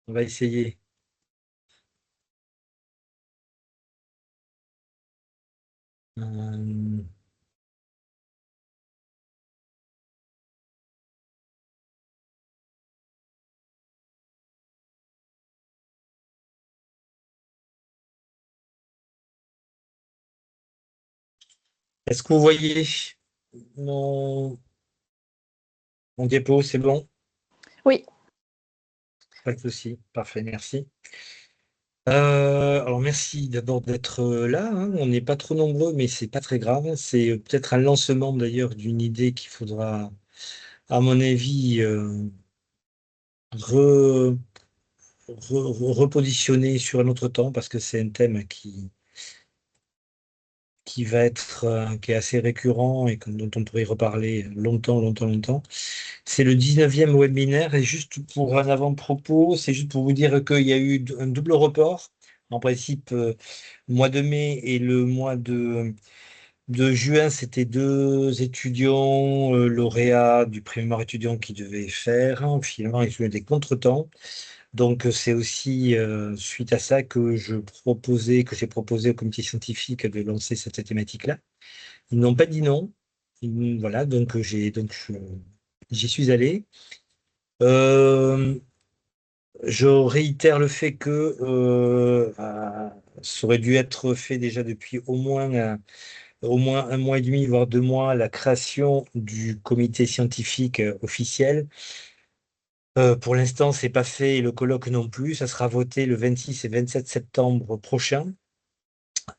On va essayer. Euh, Est-ce que vous voyez mon, mon diapo? C'est bon? Oui, Pas de souci. Parfait, merci. Alors merci d'abord d'être là, hein. On n'est pas trop nombreux, mais c'est pas très grave. C'est peut-être un lancement d'ailleurs d'une idée qu'il faudra, à mon avis, re- repositionner sur un autre temps parce que c'est un thème qui va être qui est assez récurrent et dont on pourrait y reparler longtemps, longtemps, longtemps. C'est le 19e webinaire et juste pour un avant-propos, c'est juste pour vous dire qu'il y a eu un double report. En principe, mois de mai et le mois de juin, c'était deux étudiants lauréats du prix mémoire étudiant qui devaient faire. Finalement, ils ont eu des contretemps. Donc, c'est aussi suite à ça que j'ai proposé au comité scientifique de lancer cette thématique-là. Ils n'ont pas dit non. Voilà, j'y suis allé. Euh, je réitère le fait que ça aurait dû être fait déjà depuis au moins un mois et demi, voire 2 mois, la création du comité scientifique officiel. Pour l'instant, c'est pas fait et le colloque non plus. Ça sera voté le 26 et 27 septembre prochain.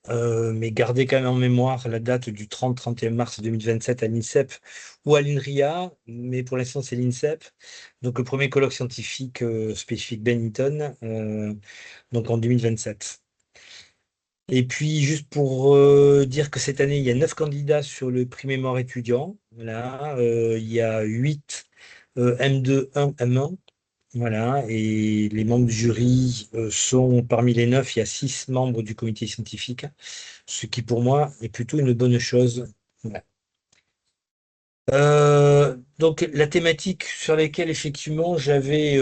Mais gardez quand même en mémoire la date du 30-31 mars 2027 à l'INSEP ou à l'INRIA, mais pour l'instant c'est l'INSEP. Donc le premier colloque scientifique spécifique Bennington, donc en 2027. Et puis juste pour dire que cette année, il y a 9 candidats sur le prix mémoire étudiant. Voilà, il y a 8 M2, 1, M1. Voilà, et les membres du jury sont parmi les 9, il y a 6 membres du comité scientifique, ce qui pour moi est plutôt une bonne chose. Voilà. Donc la thématique sur laquelle effectivement j'avais,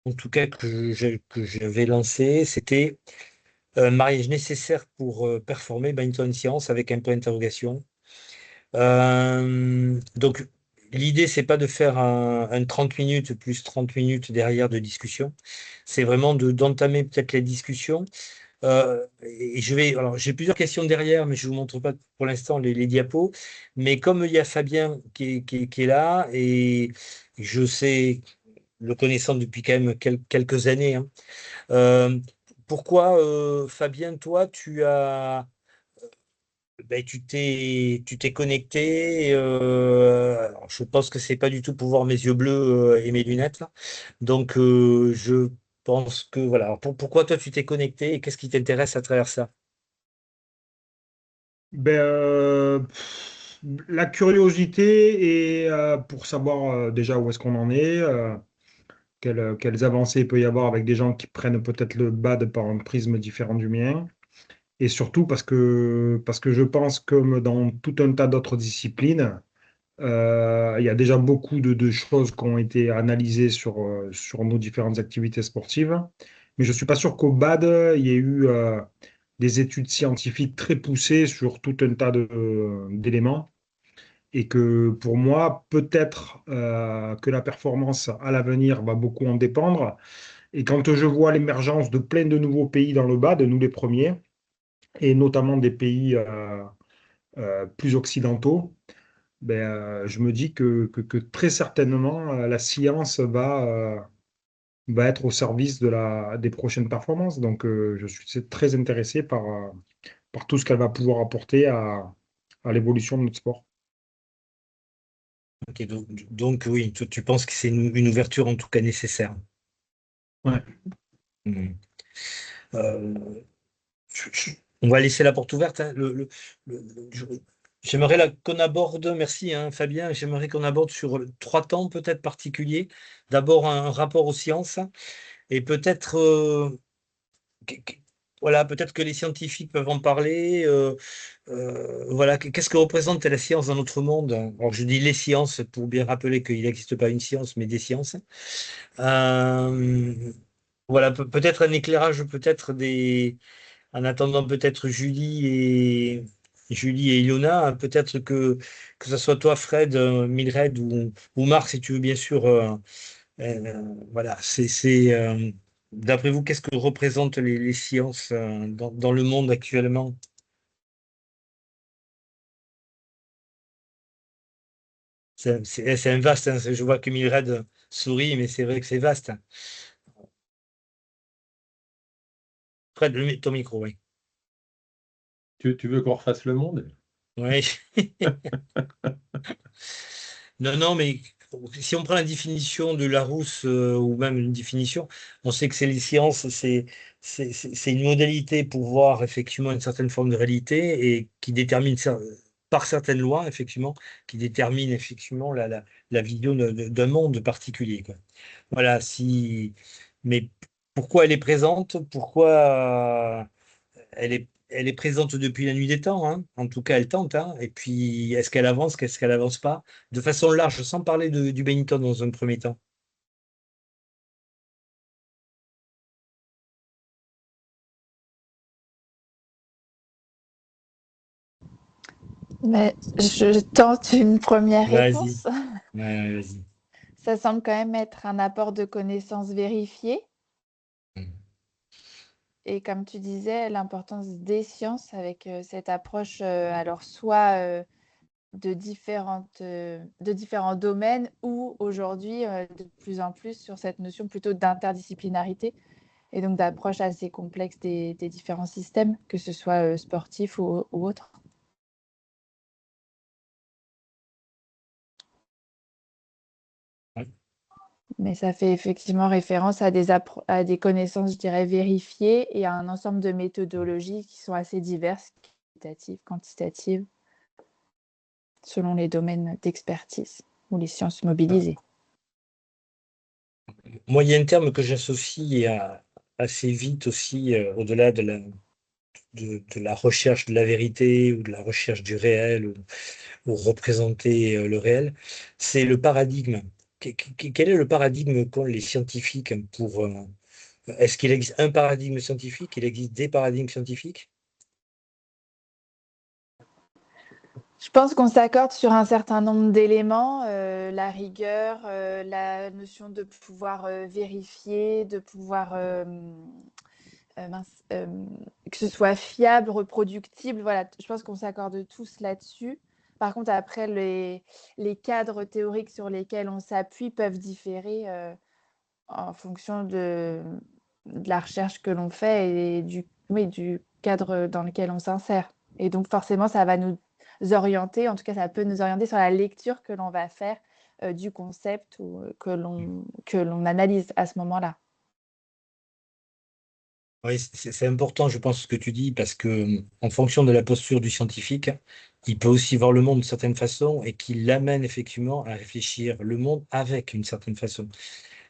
en tout cas que j'avais lancé, c'était mariage nécessaire pour performer Badminton Science avec un point d'interrogation. Donc l'idée c'est pas de faire un 30 minutes plus 30 minutes derrière de discussion, c'est vraiment d'entamer peut-être la discussion. Et alors j'ai plusieurs questions derrière, mais je ne vous montre pas pour l'instant les diapos. Mais comme il y a Fabien qui est là, et je sais, le connaissant depuis quand même quelques années, hein, euh, pourquoi, Fabien, toi, tu t'es connecté. Alors, je pense que c'est pas du tout pour voir mes yeux bleus et mes lunettes là. Donc, je pense que voilà. Alors, pourquoi toi tu t'es connecté et qu'est-ce qui t'intéresse à travers ça? Ben, la curiosité et pour savoir déjà où est-ce qu'on en est, quelles avancées il peut y avoir avec des gens qui prennent peut-être le BAD par un prisme différent du mien. Et surtout parce que je pense, comme dans tout un tas d'autres disciplines, il y a déjà beaucoup de choses qui ont été analysées sur nos différentes activités sportives. Mais je ne suis pas sûr qu'au BAD, il y ait eu des études scientifiques très poussées sur tout un tas d'éléments. Et que pour moi, peut-être que la performance à l'avenir va beaucoup en dépendre. Et quand je vois l'émergence de plein de nouveaux pays dans le BAD, nous les premiers, et notamment des pays plus occidentaux, ben, je me dis que très certainement la science va être au service des prochaines performances. Donc je suis très intéressé par tout ce qu'elle va pouvoir apporter à l'évolution de notre sport. Ok, donc, oui, tu penses que c'est une ouverture en tout cas nécessaire. Ouais. Mhm. Euh, on va laisser la porte ouverte, hein. J'aimerais qu'on aborde, merci hein, Fabien, j'aimerais qu'on aborde sur 3 temps peut-être particuliers. D'abord un rapport aux sciences et peut-être voilà, peut-être que les scientifiques peuvent en parler. Voilà, qu'est-ce que représente la science dans notre monde? Alors, je dis les sciences pour bien rappeler qu'il n'existe pas une science, mais des sciences. Euh, voilà, peut-être un éclairage, peut-être en attendant peut-être Julie et Ilona, hein, peut-être que ce soit toi, Fred, Mildred ou Marc, si tu veux, bien sûr. Voilà, d'après vous, qu'est-ce que représentent les sciences dans le monde actuellement? C'est un vaste, hein, je vois que Mildred sourit, mais c'est vrai que c'est vaste. Fred, ton micro, oui. Tu veux qu'on refasse le monde? Oui. Non, non, mais si on prend la définition de Larousse, ou même une définition, on sait que c'est les sciences, c'est une modalité pour voir effectivement une certaine forme de réalité et qui détermine par certaines lois, effectivement, qui détermine effectivement la vision d'un monde particulier, quoi. Voilà, mais pourquoi elle est présente? Pourquoi elle est présente depuis la nuit des temps, hein. En tout cas, elle tente, hein. Et puis, est-ce qu'elle avance, qu'est-ce qu'elle avance pas? De façon large, sans parler du Benetton dans un premier temps. Mais je tente une première Vas-y. réponse. Ouais, ouais, vas-y. Ça semble quand même être un apport de connaissances vérifiées. Et comme tu disais, l'importance des sciences avec cette approche, alors soit de différents domaines ou aujourd'hui de plus en plus sur cette notion plutôt d'interdisciplinarité et donc d'approche assez complexe des différents systèmes, que ce soit sportifs ou autres. Ouais. Mais ça fait effectivement référence à à des connaissances, je dirais, vérifiées et à un ensemble de méthodologies qui sont assez diverses, qualitatives, quantitatives, selon les domaines d'expertise ou les sciences mobilisées. Moi, il y a un terme que j'associe assez vite aussi, au-delà de la recherche de la vérité ou de la recherche du réel ou représenter le réel, c'est le paradigme. Quel est le paradigme qu'ont les scientifiques pour... est-ce qu'il existe un paradigme scientifique? Il existe des paradigmes scientifiques? Je pense qu'on s'accorde sur un certain nombre d'éléments, la rigueur, la notion de pouvoir vérifier, de pouvoir que ce soit fiable, reproductible. Voilà, je pense qu'on s'accorde tous là-dessus. Par contre, après, les cadres théoriques sur lesquels on s'appuie peuvent différer en fonction de la recherche que l'on fait et du cadre dans lequel on s'insère. Et donc, forcément, ça va nous orienter, en tout cas, ça peut nous orienter sur la lecture que l'on va faire du concept ou que l'on analyse à ce moment-là. Oui, c'est important, je pense, ce que tu dis, parce que en fonction de la posture du scientifique, il peut aussi voir le monde d'une certaine façon et qui l'amène effectivement à réfléchir le monde avec une certaine façon.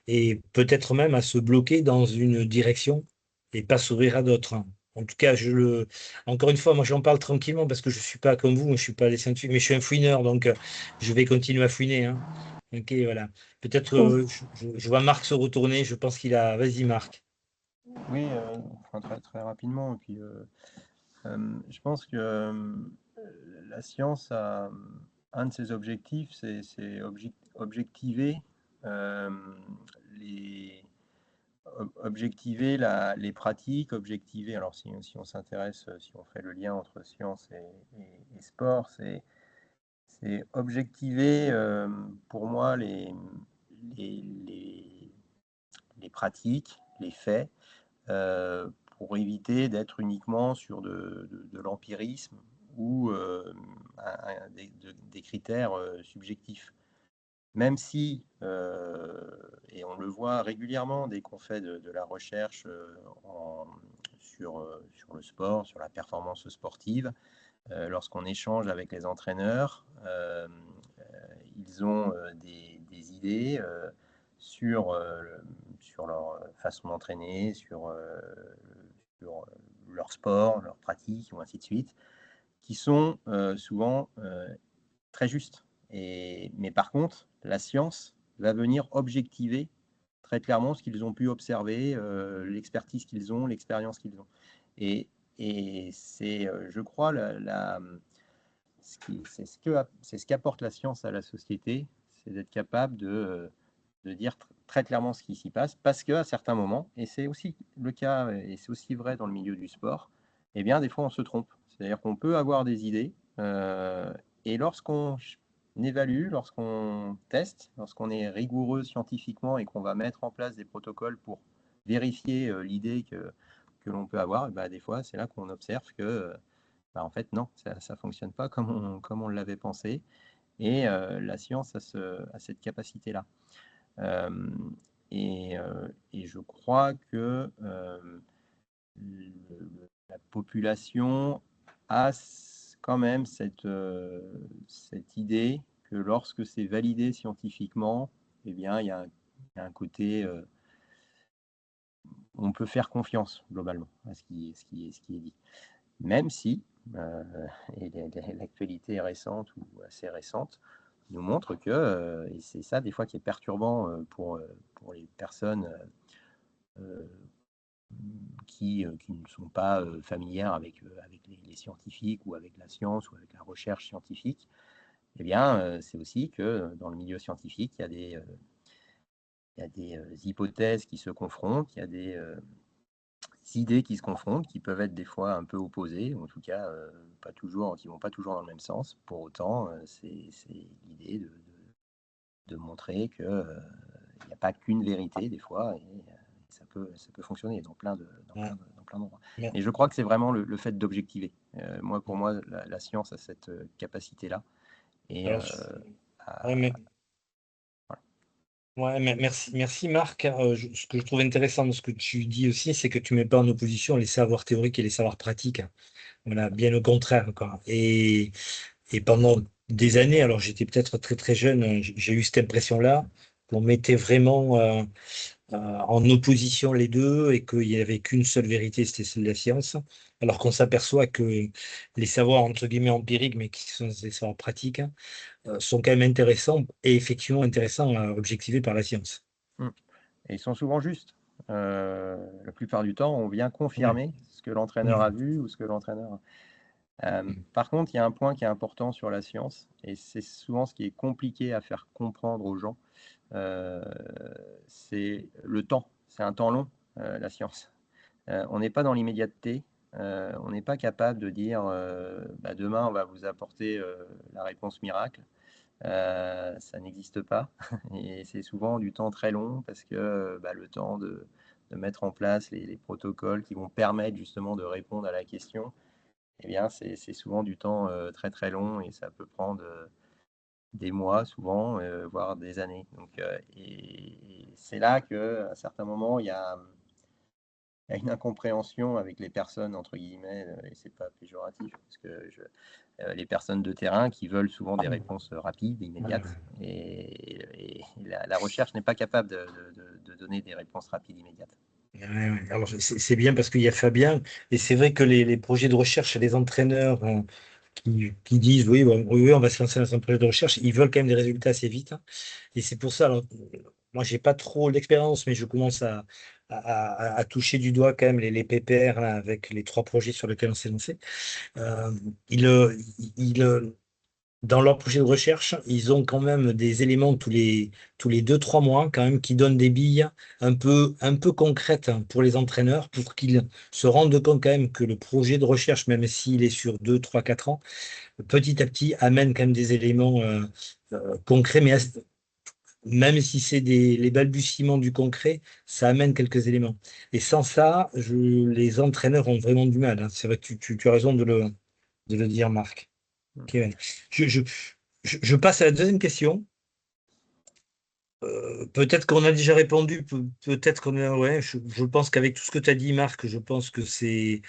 Et peut-être même à se bloquer dans une direction et pas s'ouvrir à d'autres, hein. En tout cas, encore une fois, moi j'en parle tranquillement parce que je suis pas comme vous, moi, je suis pas des scientifiques, mais je suis un fouineur, donc je vais continuer à fouiner, hein. Ok, voilà. Peut-être je vois Marc se retourner, je pense qu'il a. Vas-y, Marc. Oui, enfin, très, très rapidement. Et puis, je pense que la science a un de ses objectifs, c'est objectiver euh, les, objectiver les pratiques, objectiver. Alors, si on s'intéresse, si on fait le lien entre science et sport, c'est objectiver pour moi les, les, les pratiques, les faits pour éviter d'être uniquement sur de l'empirisme ou des critères subjectifs. Même si, et on le voit régulièrement dès qu'on fait de la recherche sur le sport, sur la performance sportive, lorsqu'on échange avec les entraîneurs, ils ont des idées sur, sur leur façon d'entraîner, sur leur sport, leur pratique, ou ainsi de suite, qui sont souvent très justes. Mais par contre, la science va venir objectiver très clairement ce qu'ils ont pu observer, l'expertise qu'ils ont, l'expérience qu'ils ont. Et c'est, je crois, c'est ce qu'apporte la science à la société, c'est d'être capable de dire très clairement ce qui s'y passe, parce qu'à certains moments, et c'est aussi le cas, et c'est aussi vrai dans le milieu du sport, eh bien, des fois, on se trompe. C'est-à-dire qu'on peut avoir des idées, et lorsqu'on évalue, lorsqu'on teste, lorsqu'on est rigoureux scientifiquement et qu'on va mettre en place des protocoles pour vérifier l'idée que l'on peut avoir, et ben, des fois, c'est là qu'on observe que, en fait, non, ça ne fonctionne pas comme on l'avait pensé. Et la science a cette capacité-là. Et je crois que la population a quand même cette idée que lorsque c'est validé scientifiquement, eh bien, il y a un côté, on peut faire confiance globalement à ce qui est dit. Même si, et l'actualité récente ou assez récente nous montre que, et c'est ça des fois qui est perturbant pour les personnes qui ne sont pas familières avec les scientifiques ou avec la science ou avec la recherche scientifique, eh bien, c'est aussi que dans le milieu scientifique, il y a des hypothèses qui se confrontent, il y a des idées qui se confrontent, qui peuvent être des fois un peu opposées, ou en tout cas pas toujours, qui vont pas toujours dans le même sens. Pour autant, c'est l'idée de montrer que il n'y a pas qu'une vérité des fois, et ça peut fonctionner dans plein d'endroits. Mais- Et je crois que c'est vraiment le fait d'objectiver. Pour moi, la science a cette capacité-là. Et Alors, ouais, mais- ouais, merci Marc. Ce que je trouve intéressant dans ce que tu dis aussi, c'est que tu mets pas en opposition les savoirs théoriques et les savoirs pratiques. Voilà, bien au contraire, quoi. Et pendant des années, alors j'étais peut-être très très jeune, j'ai eu cette impression-là qu'on mettait vraiment en opposition les deux et qu'il n'y avait qu'une seule vérité, c'était celle de la science, alors qu'on s'aperçoit que les savoirs entre guillemets empiriques, mais qui sont des savoirs pratiques, sont quand même intéressants et effectivement intéressants à objectiver par la science. ils sont souvent justes. La plupart du temps, on vient Ouais. confirmer ce que l'entraîneur a vu ou ce que l'entraîneur. Mm. Par contre, il y a un point qui est important sur la science, et c'est souvent ce qui est compliqué à faire comprendre aux gens. C'est le temps. C'est un temps long, la science. On n'est pas dans l'immédiateté. On n'est pas capable de dire demain on va vous apporter la réponse miracle. Ça n'existe pas. Et c'est souvent du temps très long parce que le temps de mettre en place les protocoles qui vont permettre justement de répondre à la question, eh bien, c'est souvent du temps très très long, et ça peut prendre des mois souvent, voire des années. Donc, et c'est là qu'à certains moments, il y a une incompréhension avec les personnes, entre guillemets, et c'est pas péjoratif, parce que les personnes de terrain qui veulent souvent des réponses rapides, immédiates, et la recherche n'est pas capable de donner des réponses rapides, immédiates. Ouais. Alors c'est bien parce qu'il y a Fabien, et c'est vrai que les projets de recherche, les entraîneurs qui disent oui, oui, on va se lancer dans un projet de recherche, ils veulent quand même des résultats assez vite, hein. Et c'est pour ça, alors, moi j'ai pas trop d'expérience, mais je commence à toucher du doigt quand même les PPR là, avec les 3 projets sur lesquels on s'est lancé. Euh, ils, dans leur projet de recherche, ils ont quand même des éléments tous les 2, 3 mois quand même qui donnent des billes un peu concrètes pour les entraîneurs pour qu'ils se rendent compte quand même que le projet de recherche, même s'il est sur 2, 3, 4 ans, petit à petit amène quand même des éléments concrets, mais même si c'est les balbutiements du concret, ça amène quelques éléments. Et sans ça, les entraîneurs ont vraiment du mal, hein. C'est vrai que tu as raison de le dire, Marc. Ok, ouais. Je passe à la deuxième question. Peut-être qu'on a déjà répondu, peut-être qu'on a. Ouais, je pense qu'avec tout ce que tu as dit, Marc, je pense que c'est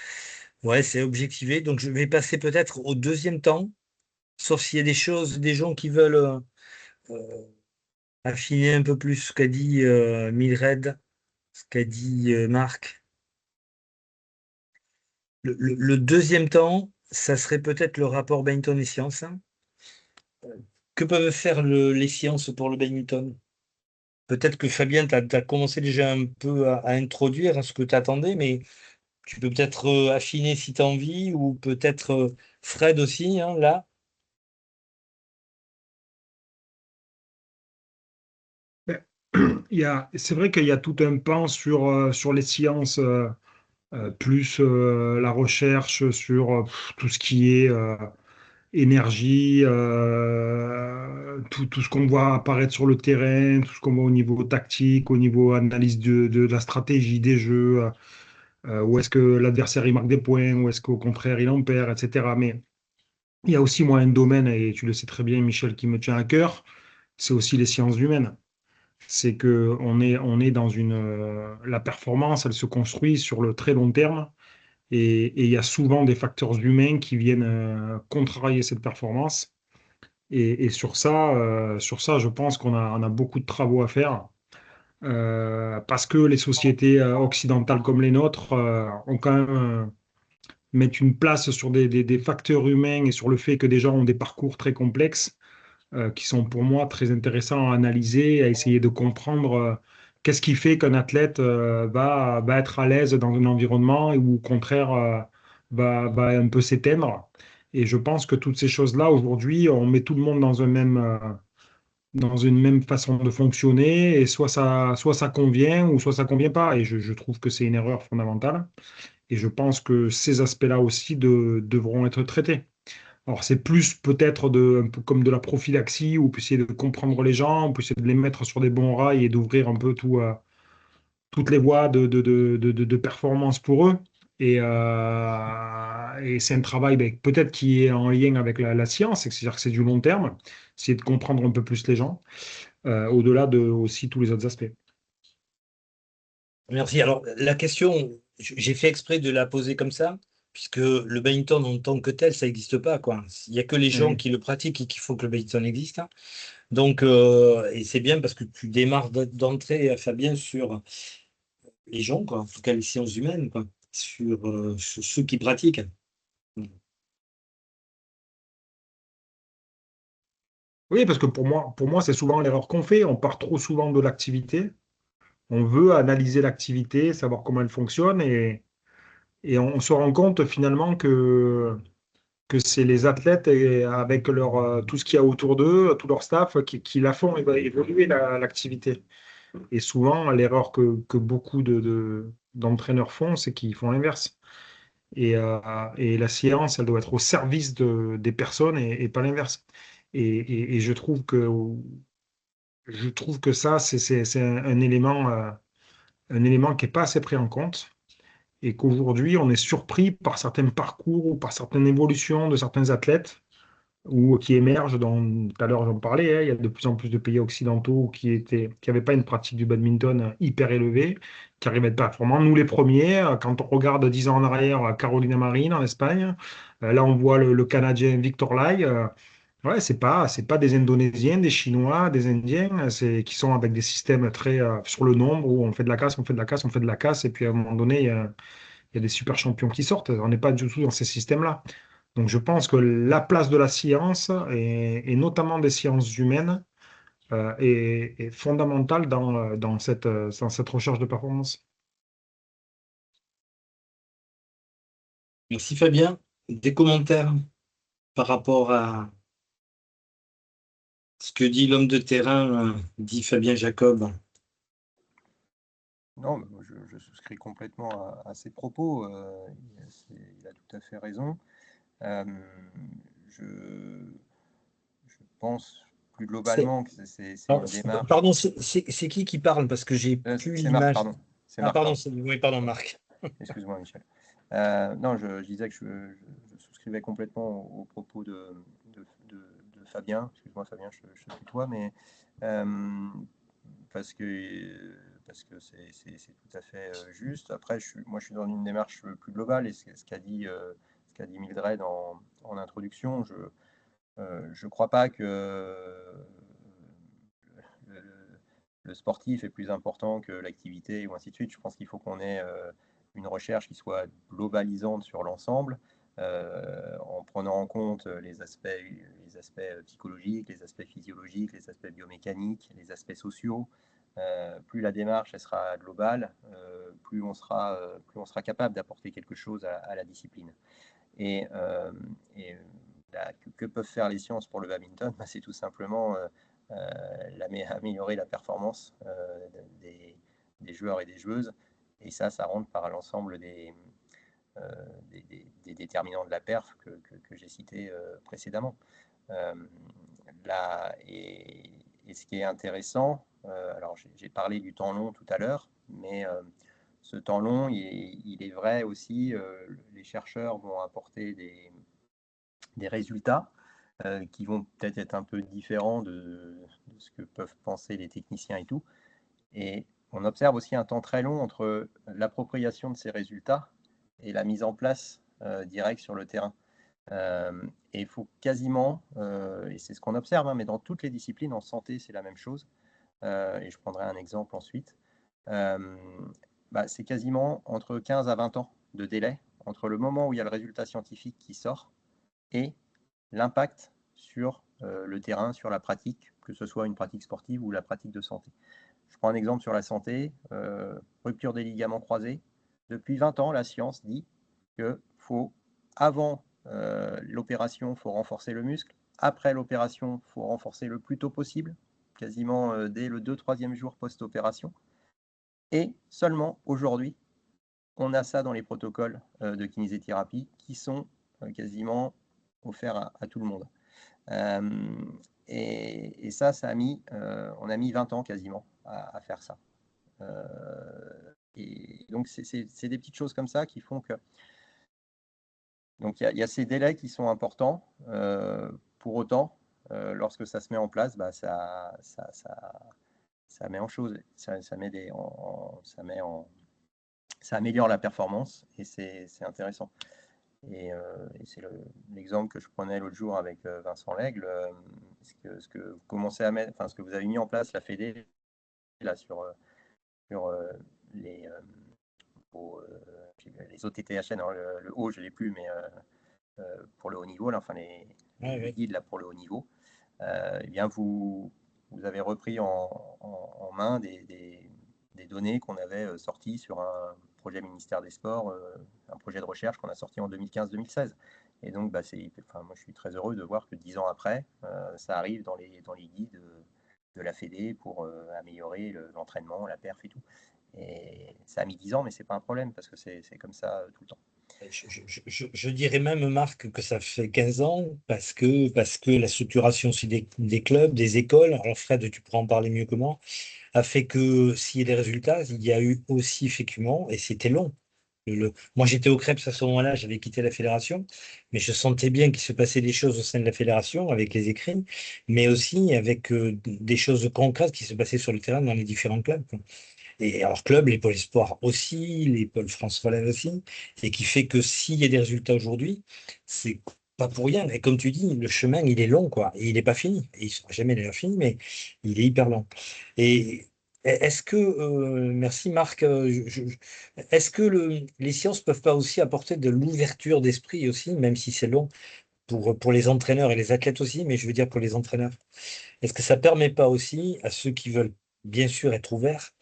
ouais, c'est objectivé. Donc je vais passer peut-être au deuxième temps, sauf s'il y a des choses, des gens qui veulent affiner un peu plus ce qu'a dit Mildred, ce qu'a dit Marc. Le deuxième temps, ça serait peut-être le rapport badminton et sciences, hein. Que peuvent faire les sciences pour le badminton? Peut-être que Fabien, tu as commencé déjà un peu à introduire ce que tu attendais, mais tu peux peut-être affiner si tu as envie, ou peut-être Fred aussi, hein, là. Ben, c'est vrai qu'il y a tout un pan sur les sciences, plus la recherche sur tout ce qui est énergie, tout ce qu'on voit apparaître sur le terrain, tout ce qu'on voit au niveau tactique, au niveau analyse de la stratégie des jeux, où est-ce que l'adversaire il marque des points, où est-ce qu'au contraire il en perd, etc. Mais il y a aussi moi un domaine, et tu le sais très bien, Michel, qui me tient à cœur, c'est aussi les sciences humaines. C'est que on est dans la performance, elle se construit sur le très long terme. Et il y a souvent des facteurs humains qui viennent contrarier cette performance. Et sur ça, je pense qu'on a beaucoup de travaux à faire, parce que les sociétés occidentales comme les nôtres ont quand même mettent une place sur des facteurs humains et sur le fait que des gens ont des parcours très complexes, qui sont pour moi très intéressants à analyser, à essayer de comprendre qu'est-ce qui fait qu'un athlète va être à l'aise dans un environnement, ou au contraire va un peu s'éteindre. Et je pense que toutes ces choses-là, aujourd'hui, on met tout le monde dans une même façon de fonctionner, et soit ça convient, ou soit ça convient pas. Et je trouve que c'est une erreur fondamentale. Et je pense que ces aspects-là aussi devront être traités. Alors, c'est plus peut-être un peu comme de la prophylaxie, où on peut essayer de comprendre les gens, on peut essayer de les mettre sur des bons rails et d'ouvrir un peu toutes les voies de performance pour eux. Et c'est un travail ben, peut-être qui est en lien avec la science, c'est-à-dire que c'est du long terme, essayer de comprendre un peu plus les gens, au-delà de aussi tous les autres aspects. Merci. Alors, la question, j'ai fait exprès de la poser comme ça, puisque le badminton en tant que tel, ça n'existe pas, quoi. Il n'y a que les gens Mhm. qui le pratiquent et qui font que le badminton existe, hein. Donc, et c'est bien parce que tu démarres d'entrée, Fabien, sur les gens, quoi, en tout cas les sciences humaines, quoi, sur ceux qui pratiquent. Oui, parce que pour moi, c'est souvent l'erreur qu'on fait. On part trop souvent de l'activité. On veut analyser l'activité, savoir comment elle fonctionne, et on se rend compte finalement que c'est les athlètes, et avec tout ce qu'il y a autour d'eux, tout leur staff, qui la font évoluer l'activité. Et souvent, l'erreur que beaucoup d'entraîneurs font, c'est qu'ils font l'inverse. Et la science, elle doit être au service des personnes, et pas l'inverse. Et je trouve que ça, c'est un élément qui n'est pas assez pris en compte, et qu'aujourd'hui, on est surpris par certains parcours ou par certaines évolutions de certains athlètes, ou qui émergent. Tout à l'heure, j'en parlais, hein, il y a de plus en plus de pays occidentaux qui n'avaient pas une pratique du badminton hyper élevée, qui arrivent à être performants. Nous, les premiers, quand on regarde 10 ans en arrière, Carolina Marin en Espagne, là, on voit le Canadien Victor Lai. Ouais, c'est pas des Indonésiens, des Chinois, des Indiens, qui sont avec des systèmes très sur le nombre, où on fait de la casse, on fait de la casse, on fait de la casse, et puis à un moment donné, il y a des super champions qui sortent. On n'est pas du tout dans ces systèmes-là. Donc je pense que la place de la science, et notamment des sciences humaines, est fondamentale dans cette recherche de performance. Merci Fabien. Des commentaires par rapport à ce que dit l'homme de terrain, dit Fabien Jacob. Non, mais moi, je souscris complètement à ses propos. Il a tout à fait raison. Euh, je, je pense plus C'est, globalement que c'est alors, une démarche. pardon, c'est qui parle parce que j'ai plus C'est Marc, l'image. pardon. C'est Ah, Marc, pardon, pardon. oui, pardon, Marc. Excuse-moi, Michel. Non, je disais que je souscrivais complètement aux propos de Fabien. Excuse-moi, Fabien, je te tutoie, mais euh, parce que c'est tout à fait juste. Après, moi, je suis dans une démarche plus globale, et ce qu'a dit Mildred en introduction. Je crois pas que le sportif est plus important que l'activité ou ainsi de suite. Je pense qu'il faut qu'on ait une recherche qui soit globalisante sur l'ensemble, en prenant en compte les aspects psychologiques, les aspects physiologiques, les aspects biomécaniques, les aspects sociaux. Plus la démarche elle sera globale, plus on sera capable d'apporter quelque chose à la discipline. Et que peuvent faire les sciences pour le badminton? C'est tout simplement améliorer la performance des joueurs et des joueuses. Et ça rentre par l'ensemble des déterminants de la perf que j'ai cités précédemment. Et ce qui est intéressant, alors j'ai parlé du temps long tout à l'heure, mais ce temps long, il est vrai aussi, les chercheurs vont apporter des résultats qui vont peut-être être un peu différents de ce que peuvent penser les techniciens et tout. Et on observe aussi un temps très long entre l'appropriation de ces résultats et la mise en place directe sur le terrain. Et il faut quasiment, et c'est ce qu'on observe, mais dans toutes les disciplines, en santé, c'est la même chose, et je prendrai un exemple ensuite, c'est quasiment entre 15 à 20 ans de délai entre le moment où il y a le résultat scientifique qui sort et l'impact sur le terrain, sur la pratique, que ce soit une pratique sportive ou la pratique de santé. Je prends un exemple sur la santé, rupture des ligaments croisés. Depuis 20 ans, la science dit que avant l'opération, il faut renforcer le muscle. Après l'opération, il faut renforcer le plus tôt possible, quasiment dès le 2-3e jour post-opération. Et seulement aujourd'hui, on a ça dans les protocoles de kinésithérapie qui sont quasiment offerts à tout le monde. Et ça a mis, on a mis 20 ans quasiment à faire ça. Et donc, c'est des petites choses comme ça qui font que... Donc, il y a ces délais qui sont importants. Pour autant, lorsque ça se met en place, ça met en chose, ça améliore la performance et c'est intéressant. Et c'est l'exemple que je prenais l'autre jour avec Vincent Laigle, ce que vous commencez à mettre, ce que vous avez mis en place, la Fédé, là, sur les OTTHN, alors le haut, je ne l'ai plus, mais pour le haut niveau, là, les guides là, pour le haut niveau, eh bien vous avez repris en main des données qu'on avait sorties sur un projet ministère des Sports, un projet de recherche qu'on a sorti en 2015-2016. Et donc, moi, je suis très heureux de voir que 10 ans après, ça arrive dans les guides de la Fédé pour améliorer l'entraînement, la perf et tout. Et ça a mis 10 ans, mais ce n'est pas un problème parce que c'est comme ça tout le temps. Je dirais même, Marc, que ça fait 15 ans parce que la structuration aussi des clubs, des écoles, alors Fred, tu pourras en parler mieux que moi, a fait que s'il y a des résultats, il y a eu aussi effectivement, et c'était long. Moi, j'étais au Crêpes à ce moment-là, j'avais quitté la fédération, mais je sentais bien qu'il se passait des choses au sein de la fédération avec les écrits, mais aussi avec des choses concrètes qui se passaient sur le terrain dans les différents clubs, quoi. Et alors, club, les pôles espoirs aussi, les pôles France Relève aussi, et qui fait que s'il y a des résultats aujourd'hui, c'est pas pour rien. Et comme tu dis, le chemin, il est long, quoi, et il n'est pas fini. Et il ne sera jamais d'ailleurs fini, mais il est hyper long. Et est-ce que, merci Marc, est-ce que les sciences peuvent pas aussi apporter de l'ouverture d'esprit aussi, même si c'est long, pour les entraîneurs et les athlètes aussi, mais je veux dire pour les entraîneurs. Est-ce que ça permet pas aussi à ceux qui veulent bien sûr être ouverts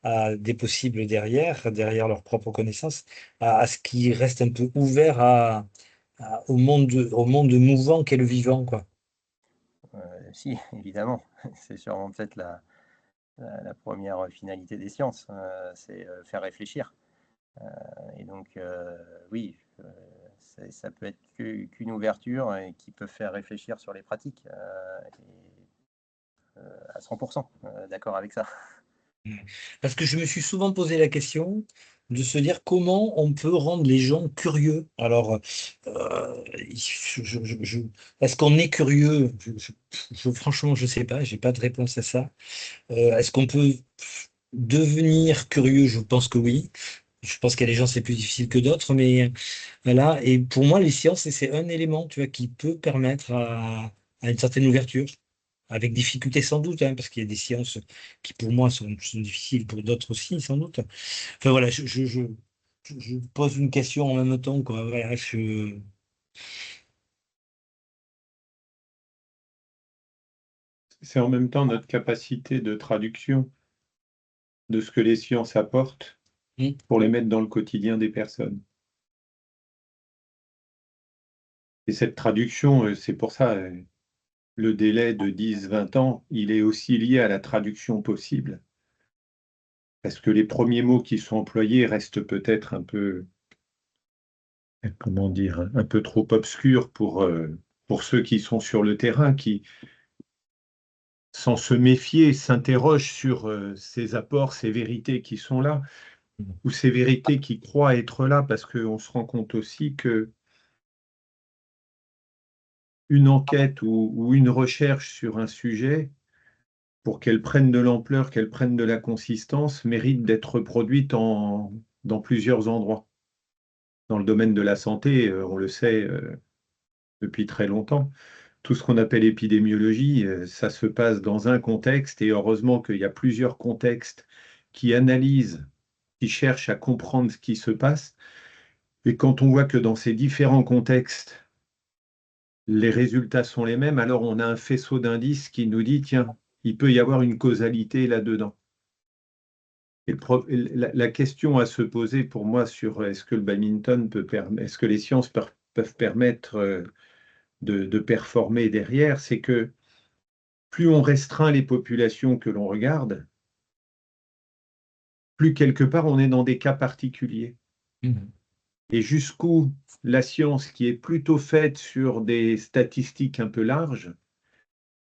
à des possibles derrière leurs propres connaissances, à ce qui reste un peu ouvert au monde mouvant qu'est le vivant, quoi. Si, évidemment, c'est sûrement peut-être la première finalité des sciences, c'est faire réfléchir. Et donc, oui, ça peut être qu'une ouverture et qui peut faire réfléchir sur les pratiques. À 100%, d'accord avec ça. Parce que je me suis souvent posé la question de se dire comment on peut rendre les gens curieux. Alors, est-ce qu'on est curieux? Franchement, je ne sais pas, j'ai pas de réponse à ça. Est-ce qu'on peut devenir curieux? Je pense que oui. Je pense qu'il y a des gens, c'est plus difficile que d'autres, mais voilà. Et pour moi, les sciences, c'est un élément, tu vois, qui peut permettre à une certaine ouverture, avec difficulté sans doute, hein, parce qu'il y a des sciences qui, pour moi, sont difficiles, pour d'autres aussi, sans doute. Enfin voilà, je pose une question en même temps, quoi. Voilà, C'est en même temps notre capacité de traduction de ce que les sciences apportent Hmm. pour les mettre dans le quotidien des personnes. Et cette traduction, c'est pour ça, le délai de 10-20 ans, il est aussi lié à la traduction possible. Parce que les premiers mots qui sont employés restent peut-être un peu, comment dire, un peu trop obscurs pour ceux qui sont sur le terrain, qui, sans se méfier, s'interrogent sur ces apports, ces vérités qui sont là, ou ces vérités qui croient être là, parce qu'on se rend compte aussi que une enquête ou une recherche sur un sujet, pour qu'elle prenne de l'ampleur, qu'elle prenne de la consistance, mérite d'être reproduite dans plusieurs endroits. Dans le domaine de la santé, on le sait depuis très longtemps, tout ce qu'on appelle épidémiologie, ça se passe dans un contexte, et heureusement qu'il y a plusieurs contextes qui analysent, qui cherchent à comprendre ce qui se passe. Et quand on voit que dans ces différents contextes, les résultats sont les mêmes, alors on a un faisceau d'indices qui nous dit, tiens, il peut y avoir une causalité là-dedans. Et la question à se poser pour moi sur est-ce que le badminton peut permettre, est-ce que les sciences peuvent permettre de performer derrière, c'est que plus on restreint les populations que l'on regarde, plus quelque part on est dans des cas particuliers. Et jusqu'où la science, qui est plutôt faite sur des statistiques un peu larges,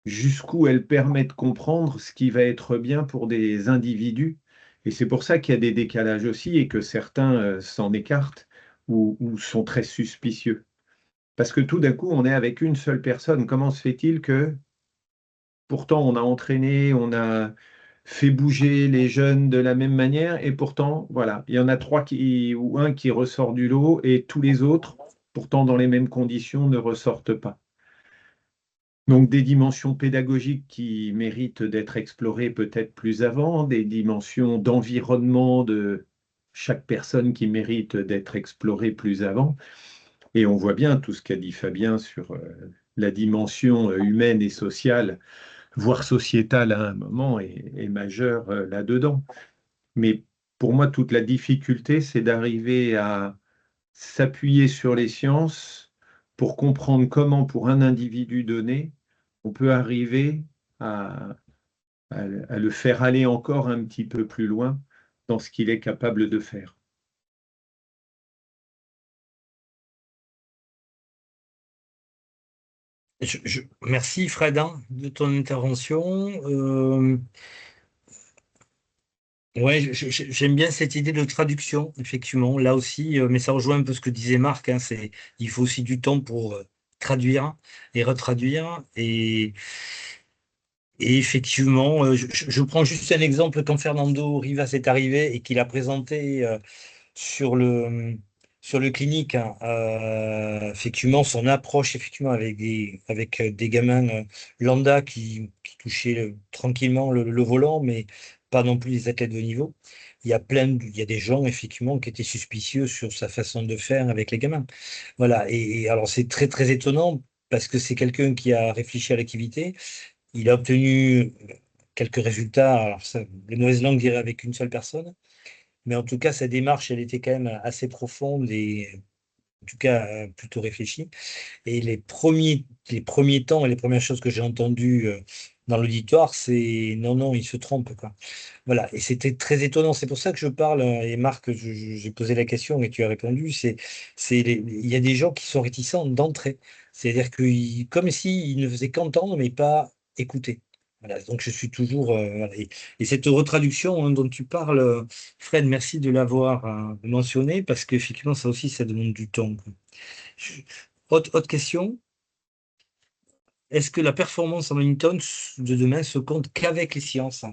jusqu'où elle permet de comprendre ce qui va être bien pour des individus. Et c'est pour ça qu'il y a des décalages aussi et que certains s'en écartent ou sont très suspicieux. Parce que tout d'un coup, on est avec une seule personne. Comment se fait-il que, pourtant, on a entraîné, on a fait bouger les jeunes de la même manière, et pourtant, voilà, il y en a trois ou un qui ressort du lot, et tous les autres, pourtant dans les mêmes conditions, ne ressortent pas. Donc des dimensions pédagogiques qui méritent d'être explorées peut-être plus avant, des dimensions d'environnement de chaque personne qui méritent d'être explorées plus avant. Et on voit bien tout ce qu'a dit Fabien sur la dimension humaine et sociale, voire sociétale à un moment, est majeure là-dedans. Mais pour moi, toute la difficulté, c'est d'arriver à s'appuyer sur les sciences pour comprendre comment, pour un individu donné, on peut arriver à, à le faire aller encore un petit peu plus loin dans ce qu'il est capable de faire. Merci Fred, hein, de ton intervention. Ouais, j'aime bien cette idée de traduction, effectivement, là aussi, mais ça rejoint un peu ce que disait Marc, hein, il faut aussi du temps pour traduire et retraduire. Et effectivement, je prends juste un exemple, quand Fernando Rivas est arrivé et qu'il a présenté sur sur le clinique, hein, effectivement, son approche effectivement avec des gamins lambda qui touchaient tranquillement le volant, mais pas non plus des athlètes de haut niveau. Il y a des gens effectivement qui étaient suspicieux sur sa façon de faire avec les gamins. Voilà. Et alors c'est très très étonnant parce que c'est quelqu'un qui a réfléchi à l'activité. Il a obtenu quelques résultats. Alors ça, les mauvaises langues diraient avec une seule personne. Mais en tout cas, sa démarche, elle était quand même assez profonde et en tout cas plutôt réfléchie. Et les premiers temps et les premières choses que j'ai entendues dans l'auditoire, c'est non, non, il se trompe, quoi. Voilà. Et c'était très étonnant. C'est pour ça que je parle, et Marc, j'ai posé la question et tu as répondu. Il y a des gens qui sont réticents d'entrer. C'est-à-dire que comme s'ils ne faisaient qu'entendre, mais pas écouter. Voilà, donc je suis toujours. Voilà. Et cette retraduction, hein, dont tu parles, Fred, merci de l'avoir mentionné parce qu'effectivement, ça aussi, ça demande du temps, quoi. Je- autre question. Est-ce que la performance en badminton de demain se compte qu'avec les sciences?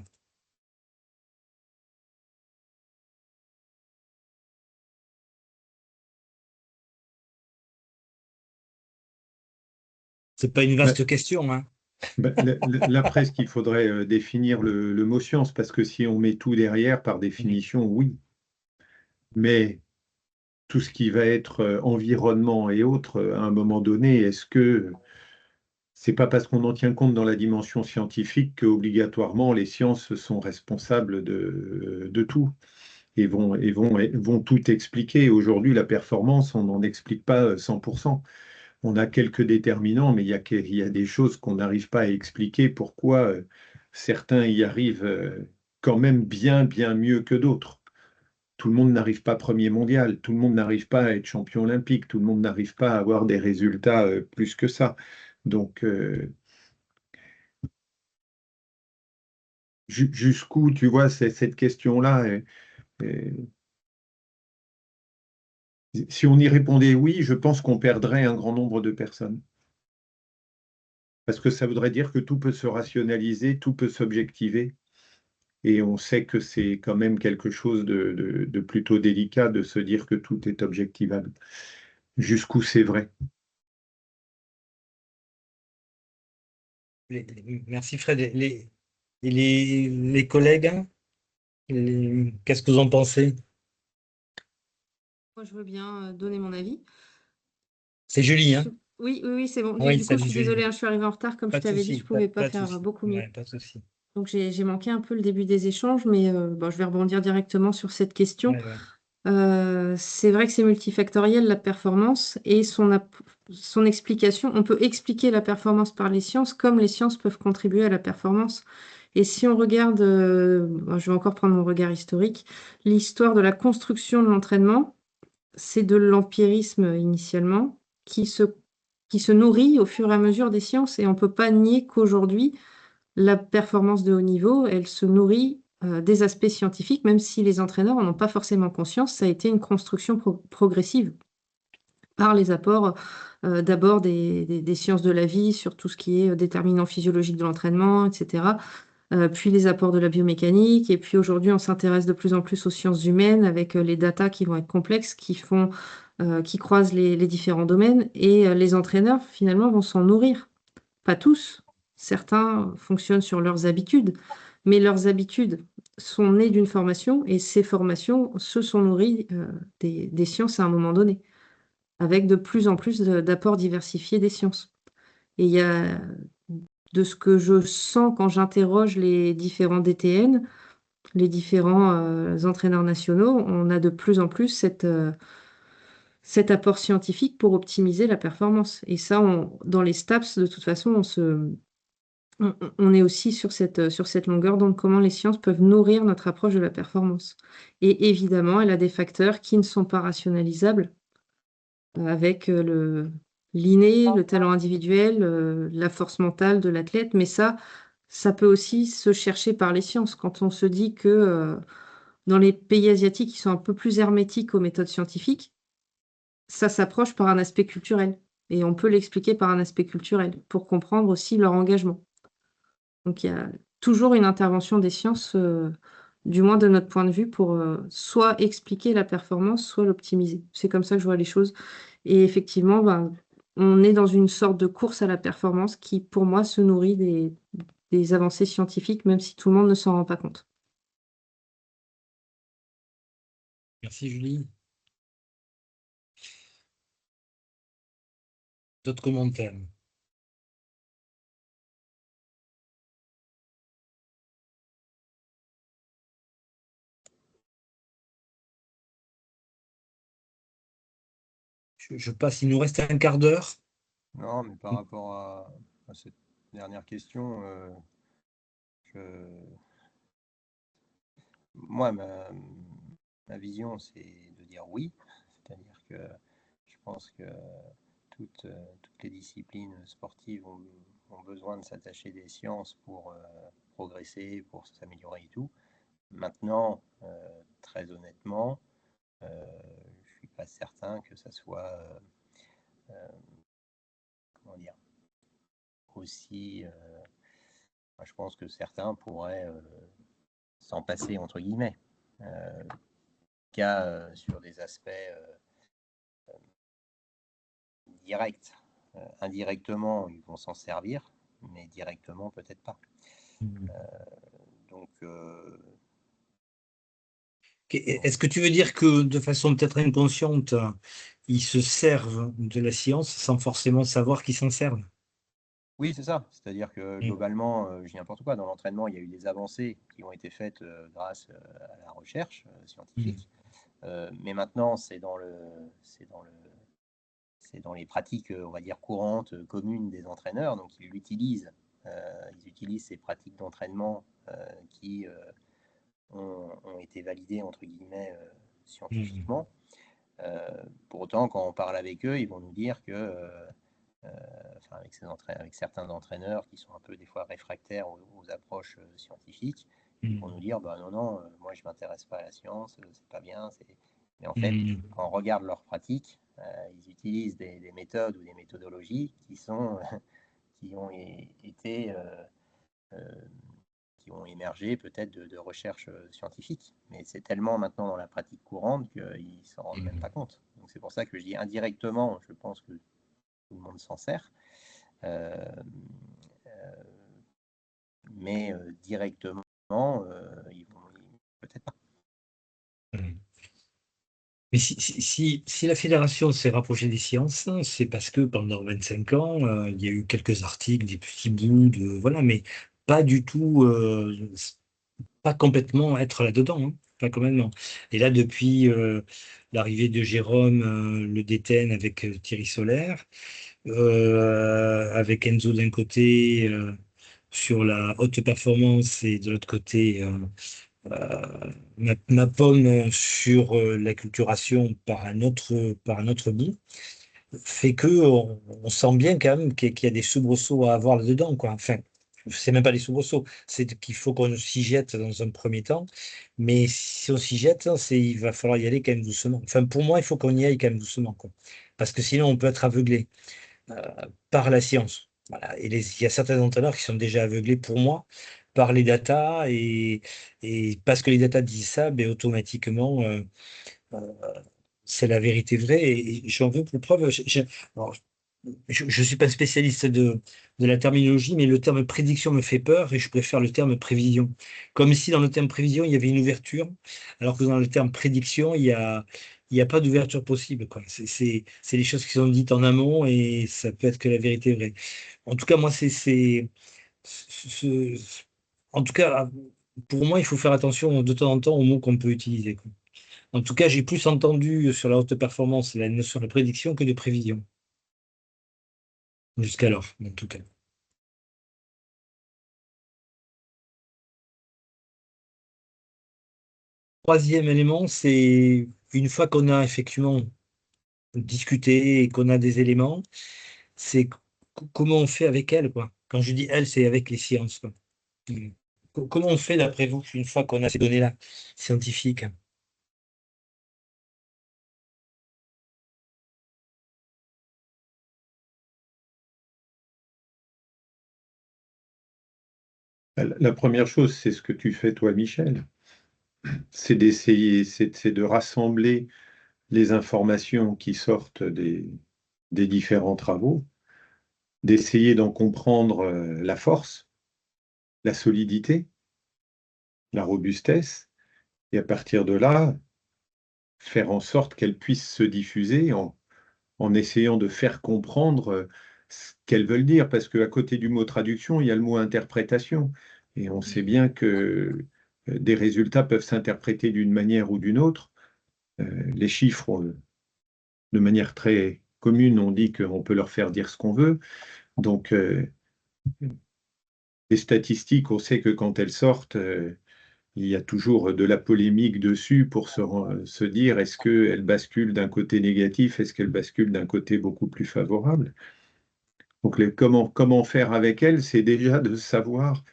C'est pas une Ben, vaste question, hein. là, presque, il faudrait définir le mot science, parce que si on met tout derrière, par Oui. définition, oui. Mais tout ce qui va être environnement et autres, à un moment donné, est-ce que c'est pas parce qu'on en tient compte dans la dimension scientifique que obligatoirement les sciences sont responsables de tout et vont tout expliquer. Aujourd'hui, la performance, on n'en explique pas 100%. On a quelques déterminants, mais il y a des choses qu'on n'arrive pas à expliquer pourquoi certains y arrivent quand même bien, bien mieux que d'autres. Tout le monde n'arrive pas premier mondial, tout le monde n'arrive pas à être champion olympique, tout le monde n'arrive pas à avoir des résultats plus que ça. Donc, jusqu'où, tu vois, cette question-là, si on y répondait oui, je pense qu'on perdrait un grand nombre de personnes. Parce que ça voudrait dire que tout peut se rationaliser, tout peut s'objectiver. Et on sait que c'est quand même quelque chose de plutôt délicat de se dire que tout est objectivable. Jusqu'où c'est vrai. Merci Fred. Les collègues, hein, qu'est-ce que vous en pensez? Moi, je veux bien donner mon avis. C'est Julie, hein? Oui, oui, oui, c'est bon. Oui, Du coup, je suis salut, Julie. désolée, hein, je suis arrivée en retard. Comme je Pas de t'avais dit, souci, je ne pouvais pas pas de faire souci. beaucoup mieux. Ouais, pas de souci. Donc, j'ai manqué un peu le début des échanges, mais bon, je vais rebondir directement sur cette question. Ouais, ouais. C'est vrai que c'est multifactoriel, la performance, et son explication. On peut expliquer la performance par les sciences, comme les sciences peuvent contribuer à la performance. Et si on regarde, je vais encore prendre mon regard historique, l'histoire de la construction de l'entraînement, c'est de l'empirisme initialement qui se nourrit au fur et à mesure des sciences. Et on ne peut pas nier qu'aujourd'hui, la performance de haut niveau, elle se nourrit des aspects scientifiques, même si les entraîneurs n'en ont pas forcément conscience. Ça a été une construction progressive par les apports d'abord des sciences de la vie sur tout ce qui est déterminant physiologique de l'entraînement, etc. Puis les apports de la biomécanique. Et puis aujourd'hui, on s'intéresse de plus en plus aux sciences humaines avec les datas qui vont être complexes, qui croisent les différents domaines. Et les entraîneurs, finalement, vont s'en nourrir. Pas tous. Certains fonctionnent sur leurs habitudes, mais leurs habitudes sont nées d'une formation et ces formations se sont nourries des sciences à un moment donné, avec de plus en plus d'apports diversifiés des sciences. Et il y a, de ce que je sens quand j'interroge les différents DTN, les différents entraîneurs nationaux, on a de plus en plus cet apport scientifique pour optimiser la performance. Et ça, dans les STAPS, de toute façon, on est aussi sur cette longueur d'onde, comment les sciences peuvent nourrir notre approche de la performance. Et évidemment, elle a des facteurs qui ne sont pas rationalisables avec l'inné, le talent individuel, la force mentale de l'athlète, mais ça peut aussi se chercher par les sciences. Quand on se dit que dans les pays asiatiques, ils sont un peu plus hermétiques aux méthodes scientifiques, ça s'approche par un aspect culturel. Et on peut l'expliquer par un aspect culturel pour comprendre aussi leur engagement. Donc il y a toujours une intervention des sciences, du moins de notre point de vue, pour soit expliquer la performance, soit l'optimiser. C'est comme ça que je vois les choses. Et effectivement, ben, on est dans une sorte de course à la performance qui, pour moi, se nourrit des avancées scientifiques, même si tout le monde ne s'en rend pas compte. Merci Julie. D'autres commentaires? Je passe, il nous reste un quart d'heure. Non, mais par rapport à cette dernière question, moi, ma vision, c'est de dire oui. C'est-à-dire que je pense que toutes les disciplines sportives ont besoin de s'attacher des sciences pour progresser, pour s'améliorer et tout. Maintenant, très honnêtement, je ne suis pas certain que ça soit comment dire, aussi. Je pense que certains pourraient s'en passer, entre guillemets, qu'à sur des aspects directs. Indirectement, ils vont s'en servir, mais directement, peut-être pas. Donc, Est-ce que tu veux dire que de façon peut-être inconsciente, ils se servent de la science sans forcément savoir qu'ils s'en servent? Oui, c'est ça. C'est-à-dire que Mm. globalement, je dis n'importe quoi, dans l'entraînement, il y a eu des avancées qui ont été faites grâce à la recherche Mm. scientifique. Mais maintenant, c'est dans les pratiques, on va dire, courantes, communes des entraîneurs. Donc, ils utilisent ces pratiques d'entraînement qui ont été validées, entre guillemets, Mm. scientifiquement. Pour autant, quand on parle avec eux, ils vont nous dire que, enfin, avec certains entraîneurs qui sont un peu des fois réfractaires aux approches scientifiques, ils vont nous dire, bah non, non, moi je m'intéresse pas à la science, c'est pas bien. Mais en fait, Mm. quand on regarde leurs pratiques, ils utilisent des méthodes ou des méthodologies qui ont été qui ont émergé peut-être de recherches scientifiques. Mais c'est tellement maintenant dans la pratique courante qu'ils ne s'en rendent même pas compte. Donc c'est pour ça que je dis indirectement, je pense que tout le monde s'en sert. Euh, euh, mais directement, peut-être pas. Mm. Mais si la fédération s'est rapprochée des sciences, c'est parce que pendant 25 ans, il y a eu quelques articles, des petits bouts voilà, mais pas du tout, pas complètement être là-dedans, hein, pas complètement. Et là, depuis l'arrivée de Jérôme Le Détène avec Thierry Solaire, avec Enzo d'un côté sur la haute performance et de l'autre côté ma pomme sur l'acculturation par un autre bout, fait que on sent bien quand même qu'il y a des soubresauts à avoir là-dedans, quoi. Enfin, c'est même pas des soubresauts, c'est qu'il faut qu'on s'y jette dans un premier temps. Mais si on s'y jette, il va falloir y aller quand même doucement. Enfin, pour moi, il faut qu'on y aille quand même doucement, quoi. Parce que sinon, on peut être aveuglé euh, par la science. Voilà. Et il y a certains entraîneurs qui sont déjà aveuglés pour moi par les datas et parce que les datas disent ça, ben, automatiquement, euh, c'est la vérité vraie et j'en veux pour preuve. Alors, je ne suis pas un spécialiste de la terminologie, mais le terme prédiction me fait peur et je préfère le terme prévision. Comme si dans le terme prévision, il y avait une ouverture, alors que dans le terme prédiction, il y a pas d'ouverture possible, quoi. C'est les choses qui sont dites en amont et ça peut être que la vérité vraie. En tout cas, moi, ce- en tout cas, pour moi, il faut faire attention de temps en temps aux mots qu'on peut utiliser, quoi. En tout cas, j'ai plus entendu sur la haute performance la notion de prédiction que de prévision, jusqu'alors, en tout cas. Troisième élément, c'est une fois qu'on a effectivement discuté et qu'on a des éléments, c'est comment on fait avec elle, quoi. Quand je dis elle, c'est avec les sciences, quoi. Mm. Comment on fait d'après vous une fois qu'on a ces données-là scientifiques? La première chose, c'est ce que tu fais toi, Michel, c'est d'essayer, c'est de rassembler les informations qui sortent des différents travaux, d'essayer d'en comprendre la force, la solidité, la robustesse, et à partir de là, faire en sorte qu'elle puisse se diffuser en essayant de faire comprendre ce qu'elles veulent dire, parce qu'à côté du mot traduction, il y a le mot interprétation. Et on sait bien que des résultats peuvent s'interpréter d'une manière ou d'une autre. Les chiffres, de manière très commune, on dit qu'on peut leur faire dire ce qu'on veut. Donc, les statistiques, on sait que quand elles sortent, il y a toujours de la polémique dessus pour se dire est-ce qu'elle bascule d'un côté négatif, est-ce qu'elle bascule d'un côté beaucoup plus favorable. Donc comment faire avec elle, c'est déjà de savoir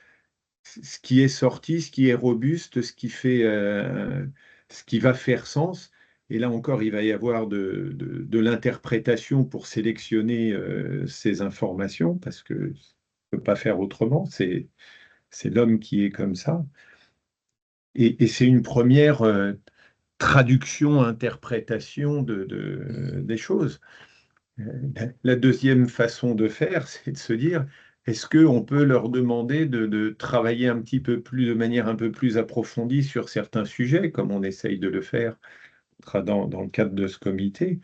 ce qui est sorti, ce qui est robuste, ce qui va faire sens. Et là encore, il va y avoir de l'interprétation pour sélectionner ces informations, parce que ne peut pas faire autrement, c'est l'homme qui est comme ça. Et c'est une première traduction, interprétation des choses. La deuxième façon de faire, c'est de se dire, est-ce qu'on peut leur demander de travailler un petit peu plus, de manière un peu plus approfondie sur certains sujets, comme on essaye de le faire dans le cadre de ce comité,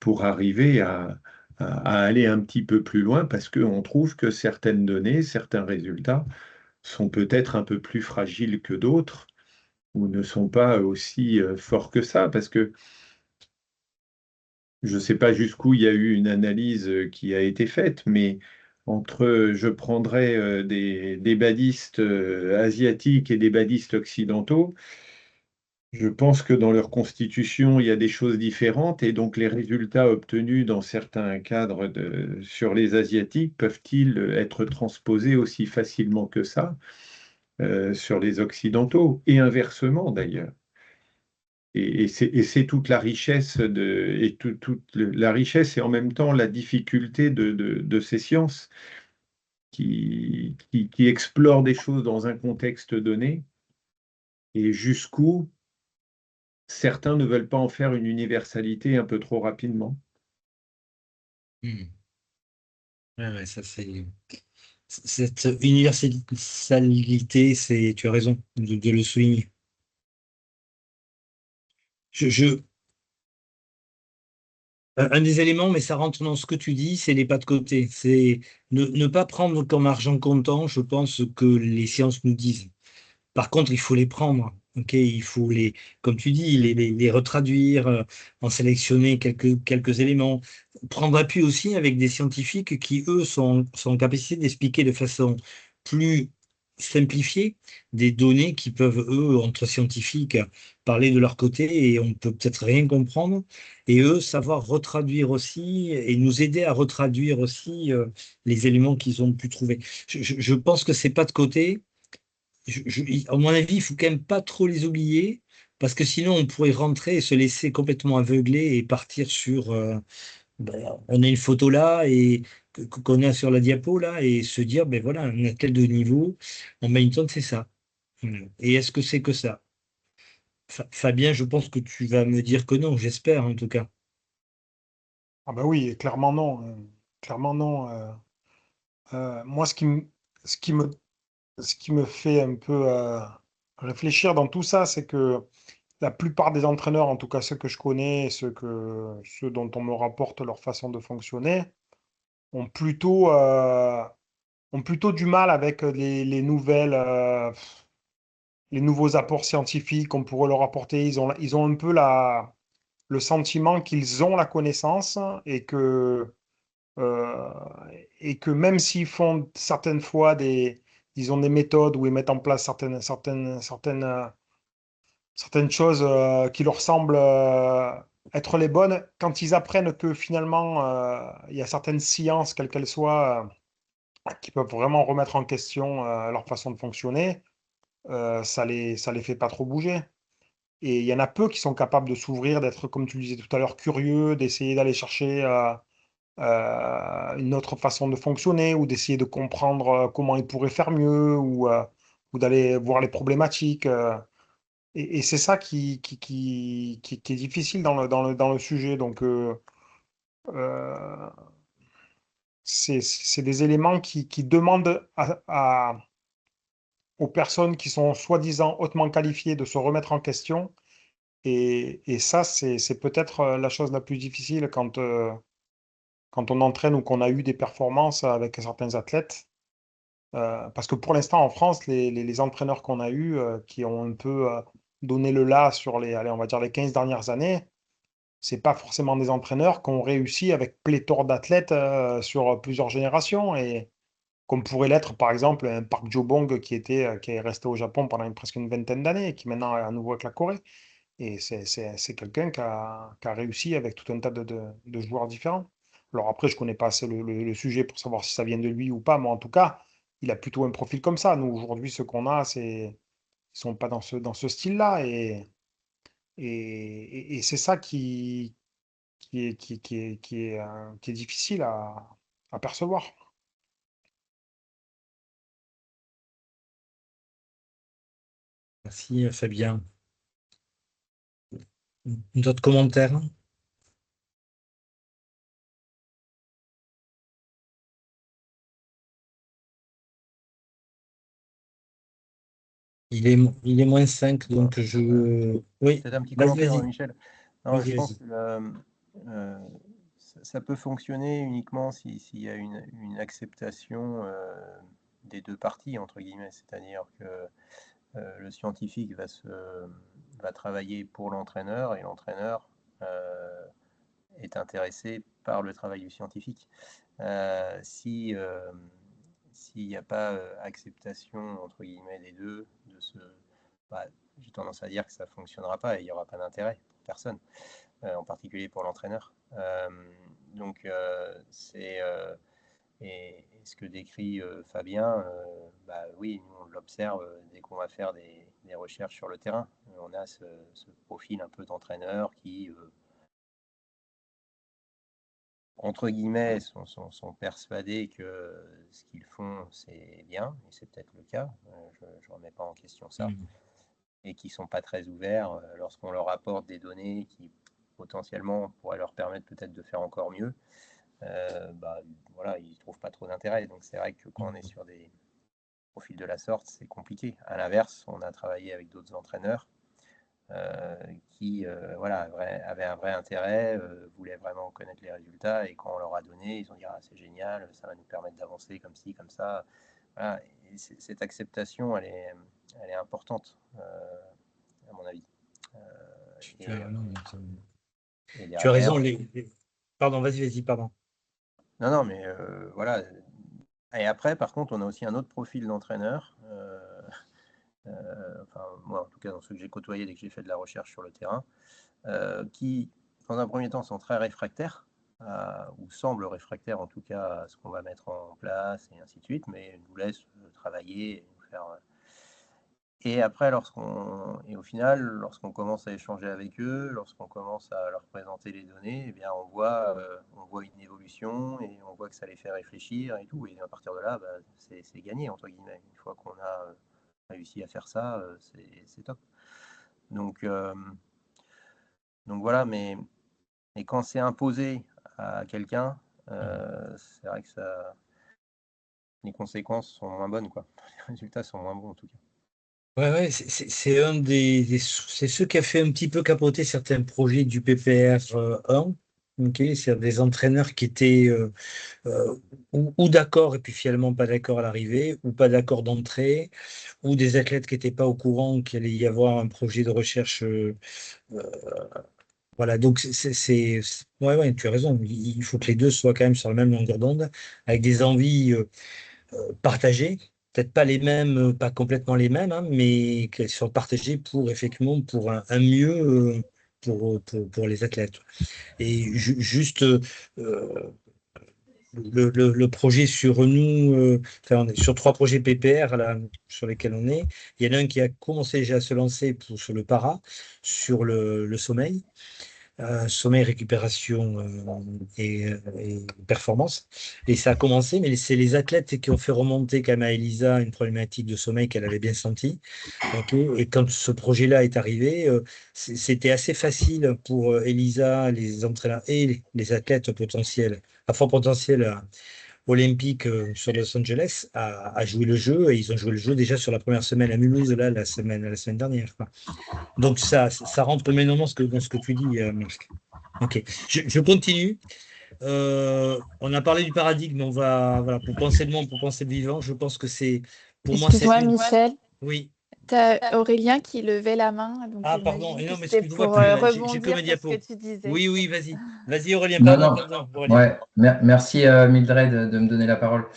pour arriver à aller un petit peu plus loin, parce qu'on trouve que certaines données, certains résultats sont peut-être un peu plus fragiles que d'autres, ou ne sont pas aussi forts que ça, parce que je ne sais pas jusqu'où il y a eu une analyse qui a été faite, mais je prendrais des badistes asiatiques et des badistes occidentaux, je pense que dans leur constitution, il y a des choses différentes, et donc les résultats obtenus dans certains cadres sur les asiatiques peuvent-ils être transposés aussi facilement que ça sur les occidentaux, et inversement d'ailleurs. Et c'est toute la richesse la richesse et en même temps la difficulté de ces sciences qui explorent des choses dans un contexte donné, et jusqu'où certains ne veulent pas en faire une universalité un peu trop rapidement. Hmm. Ouais, ça c'est cette universalité, tu as raison de le souligner. Je, un des éléments, mais ça rentre dans ce que tu dis, c'est les pas de côté. C'est ne pas prendre comme argent comptant, je pense, que les sciences nous disent. Par contre, il faut les prendre. Ok, il faut comme tu dis, les retraduire, en sélectionner quelques éléments. Prendre appui aussi avec des scientifiques qui, eux, sont en capacité d'expliquer de façon plus simplifiée des données qui peuvent, eux, entre scientifiques, parler de leur côté et on peut peut-être rien comprendre. Et eux, savoir retraduire aussi et nous aider à retraduire aussi les éléments qu'ils ont pu trouver. Je pense que c'est pas de côté à mon avis, il faut quand même pas trop les oublier, parce que sinon on pourrait rentrer et se laisser complètement aveugler et partir sur, on a une photo là et qu'on a sur la diapo là et se dire, ben voilà, un athlète de haut niveau en badminton, c'est ça. Et est-ce que c'est que ça? Fabien, je pense que tu vas me dire que non, j'espère en tout cas. Ah bah oui, clairement non. Clairement non. Moi, ce qui me, ce qui me fait un peu réfléchir dans tout ça, c'est que la plupart des entraîneurs, en tout cas ceux que je connais, ceux dont on me rapporte leur façon de fonctionner, ont plutôt, euh, ont plutôt du mal avec les nouveaux apports scientifiques qu'on pourrait leur apporter. Ils ont un peu le sentiment qu'ils ont la connaissance euh, et que même s'ils font certaines fois ils ont des méthodes où ils mettent en place certaines choses qui leur semblent être les bonnes, quand ils apprennent que finalement il y a certaines sciences, quelles qu'elles soient, qui peuvent vraiment remettre en question leur façon de fonctionner, ça les fait pas trop bouger. Et il y en a peu qui sont capables de s'ouvrir, d'être, comme tu le disais tout à l'heure, curieux, d'essayer d'aller chercher une autre façon de fonctionner ou d'essayer de comprendre comment ils pourraient faire mieux ou d'aller voir les problématiques. Et c'est ça qui est difficile dans le sujet. Donc, euh, c'est des éléments qui demandent aux personnes qui sont soi-disant hautement qualifiées de se remettre en question. Et ça, c'est peut-être la chose la plus difficile quand on entraîne ou qu'on a eu des performances avec certains athlètes. Parce que pour l'instant, en France, les entraîneurs qu'on a eus, qui ont un peu donné le là sur allez, on va dire les 15 dernières années, c'est pas forcément des entraîneurs qui ont réussi avec pléthore d'athlètes sur plusieurs générations. Et comme pourrait l'être, par exemple, un Park Jo-bong qui est resté au Japon pendant presque une vingtaine d'années et qui maintenant est à nouveau avec la Corée. Et c'est quelqu'un qui a réussi avec tout un tas de joueurs différents. Alors après, je connais pas assez le sujet pour savoir si ça vient de lui ou pas, mais en tout cas, il a plutôt un profil comme ça. Nous, aujourd'hui, ce qu'on a, ils sont pas dans ce style-là. Et c'est ça qui est difficile à percevoir. Merci Fabien. D'autres commentaires? Il est moins 5, donc Oui, Peut-être un petit vas-y, commentaire, vas-y. Michel. Non, Vas-y, je pense vas-y. que ça peut fonctionner uniquement s'il y a une acceptation des deux parties, entre guillemets. C'est-à-dire que le scientifique va travailler pour l'entraîneur et l'entraîneur est intéressé par le travail du scientifique. S'il n'y a pas acceptation, entre guillemets, des deux, bah, j'ai tendance à dire que ça ne fonctionnera pas et il n'y aura pas d'intérêt pour personne, en particulier pour l'entraîneur. Donc, et ce que décrit Fabien, bah oui, nous on l'observe dès qu'on va faire des recherches sur le terrain. On a ce profil un peu d'entraîneur qui, entre guillemets, sont persuadés que ce qu'ils font, c'est bien, et c'est peut-être le cas, je ne remets pas en question ça, et qui ne sont pas très ouverts lorsqu'on leur apporte des données qui potentiellement pourraient leur permettre peut-être de faire encore mieux. Bah, voilà, ils ne trouvent pas trop d'intérêt. Donc c'est vrai que quand on est sur des profils de la sorte, c'est compliqué. À l'inverse, on a travaillé avec d'autres entraîneurs qui voilà, avaient un vrai intérêt, voulaient vraiment connaître les résultats, et quand on leur a donné, ils ont dit ah, c'est génial, ça va nous permettre d'avancer comme ci, comme ça. Voilà. Et cette acceptation, elle est importante, à mon avis. Et Tu as derrière, raison. Pardon, vas-y, pardon. non, mais voilà. Et après, par contre, on a aussi un autre profil d'entraîneur. Enfin, moi, en tout cas, dans ceux que j'ai côtoyés dès que j'ai fait de la recherche sur le terrain, qui, dans un premier temps, sont très réfractaires, ou semblent réfractaires en tout cas à ce qu'on va mettre en place, et ainsi de suite, mais nous laissent travailler et nous faire. Et après, et au final, lorsqu'on commence à échanger avec eux, lorsqu'on commence à leur présenter les données, eh bien, on voit une évolution et on voit que ça les fait réfléchir et tout. Et à partir de là, bah, c'est gagné, entre guillemets. Une fois qu'on a réussi à faire ça, c'est top. Donc voilà, mais quand c'est imposé à quelqu'un, c'est vrai que les conséquences sont moins bonnes, quoi. Les résultats sont moins bons, en tout cas. Ouais, c'est c'est ce qui a fait un petit peu capoter certains projets du PPR 1. Ok, c'est-à-dire des entraîneurs qui étaient ou d'accord et puis finalement pas d'accord à l'arrivée, ou pas d'accord d'entrée, ou des athlètes qui n'étaient pas au courant qu'il allait y avoir un projet de recherche. Voilà, donc ouais, tu as raison. Il faut que les deux soient quand même sur la même longueur d'onde, avec des envies partagées. Peut-être pas les mêmes, pas complètement les mêmes, hein, mais qu'elles soient partagées pour effectivement pour un mieux pour les athlètes. Et juste le projet sur nous, enfin, on est sur 3 projets PPR là, sur lesquels on est. Il y en a un qui a commencé déjà à se lancer sur le para, sur le sommeil. Sommeil, récupération et performance. Et ça a commencé, mais c'est les athlètes qui ont fait remonter quand même à Elisa une problématique de sommeil qu'elle avait bien sentie. Et quand ce projet-là est arrivé, c'était assez facile pour Elisa, les entraîneurs et les athlètes potentiels, à fort potentiel olympique sur Los Angeles, à jouer le jeu. Et ils ont joué le jeu déjà sur la première semaine à Mulhouse, là, la semaine dernière, quoi. Donc ça rentre maintenant dans ce que tu dis, Marc. Ok, je continue. On a parlé du paradigme, voilà, pour penser le monde, pour penser le vivant, je pense que pour moi, c'est Excuse-moi, Michel. Oui. Tu as Aurélien qui levait la main, donc Ah, pardon, j'imagine que non, mais c'était je ne vois pour plus, là, j'ai que mes rebondir sur ce que diapos. tu disais. Oui, vas-y. Vas-y, Aurélien, Non, pardon, Aurélien. ouais, merci Mildred de me donner la parole.